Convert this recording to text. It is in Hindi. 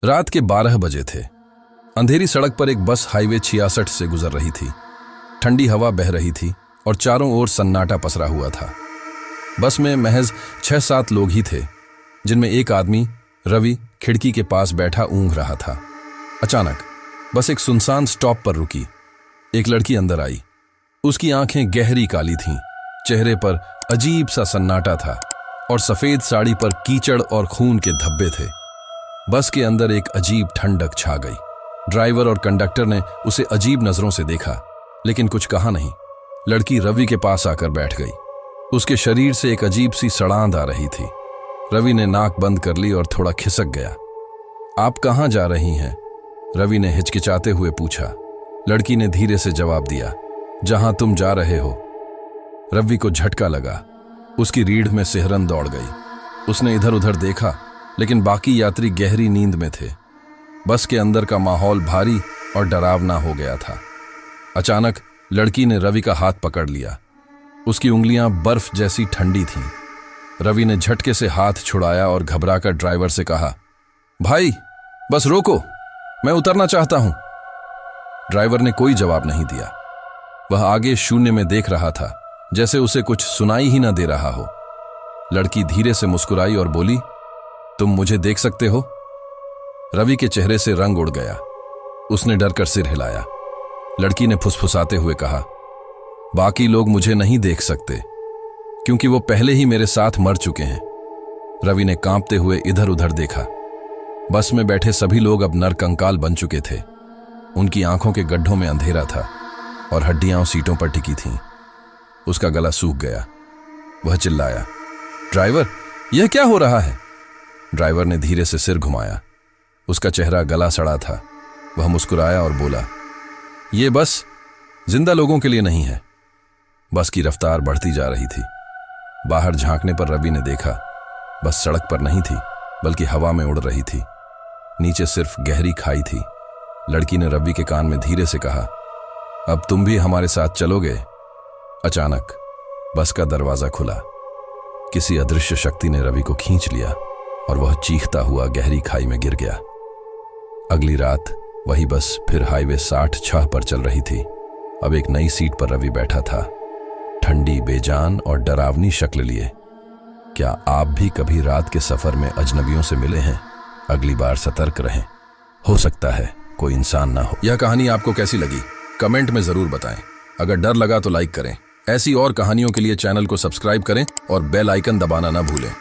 रात के 12 बजे थे। अंधेरी सड़क पर एक बस हाईवे 66 से गुजर रही थी। ठंडी हवा बह रही थी और चारों ओर सन्नाटा पसरा हुआ था। बस में महज 6-7 लोग ही थे, जिनमें एक आदमी रवि खिड़की के पास बैठा ऊँघ रहा था। अचानक बस एक सुनसान स्टॉप पर रुकी। एक लड़की अंदर आई। उसकी आंखें गहरी काली थीं, चेहरे पर अजीब सा सन्नाटा था और सफेद साड़ी पर कीचड़ और खून के धब्बे थे। बस के अंदर एक अजीब ठंडक छा गई। ड्राइवर और कंडक्टर ने उसे अजीब नजरों से देखा, लेकिन कुछ कहा नहीं। लड़की रवि के पास आकर बैठ गई। उसके शरीर से एक अजीब सी सड़ांध आ रही थी। रवि ने नाक बंद कर ली और थोड़ा खिसक गया। आप कहाँ जा रही हैं? रवि ने हिचकिचाते हुए पूछा। लड़की ने धीरे से जवाब दिया, जहां तुम जा रहे हो। रवि को झटका लगा। उसकी रीढ़ में सिहरन दौड़ गई। उसने इधर उधर देखा, लेकिन बाकी यात्री गहरी नींद में थे। बस के अंदर का माहौल भारी और डरावना हो गया था। अचानक लड़की ने रवि का हाथ पकड़ लिया। उसकी उंगलियां बर्फ जैसी ठंडी थीं। रवि ने झटके से हाथ छुड़ाया और घबराकर ड्राइवर से कहा, भाई बस रोको, मैं उतरना चाहता हूं। ड्राइवर ने कोई जवाब नहीं दिया। वह आगे शून्य में देख रहा था, जैसे उसे कुछ सुनाई ही न दे रहा हो। लड़की धीरे से मुस्कुराई और बोली, तुम मुझे देख सकते हो? रवि के चेहरे से रंग उड़ गया। उसने डर कर सिर हिलाया। लड़की ने फुसफुसाते हुए कहा, बाकी लोग मुझे नहीं देख सकते, क्योंकि वो पहले ही मेरे साथ मर चुके हैं। रवि ने कांपते हुए इधर उधर देखा। बस में बैठे सभी लोग अब नरकंकाल बन चुके थे। उनकी आंखों के गड्ढों में अंधेरा था और हड्डियां सीटों पर टिकी थीं। उसका गला सूख गया। वह चिल्लाया, ड्राइवर, यह क्या हो रहा है? ड्राइवर ने धीरे से सिर घुमाया। उसका चेहरा गला सड़ा था। वह मुस्कुराया और बोला, यह बस जिंदा लोगों के लिए नहीं है। बस की रफ्तार बढ़ती जा रही थी। बाहर झांकने पर रवि ने देखा, बस सड़क पर नहीं थी, बल्कि हवा में उड़ रही थी। नीचे सिर्फ गहरी खाई थी। लड़की ने रवि के कान में धीरे से कहा, अब तुम भी हमारे साथ चलोगे? अचानक बस का दरवाजा खुला। किसी अदृश्य शक्ति ने रवि को खींच लिया और वह चीखता हुआ गहरी खाई में गिर गया। अगली रात वही बस फिर हाईवे 66 पर चल रही थी। अब एक नई सीट पर रवि बैठा था, ठंडी, बेजान और डरावनी शक्ल लिए। क्या आप भी कभी रात के सफर में अजनबियों से मिले हैं? अगली बार सतर्क रहें, हो सकता है कोई इंसान ना हो। यह कहानी आपको कैसी लगी कमेंट में जरूर बताएं। अगर डर लगा तो लाइक करें। ऐसी और कहानियों के लिए चैनल को सब्सक्राइब करें और बेल आइकन दबाना ना भूलें।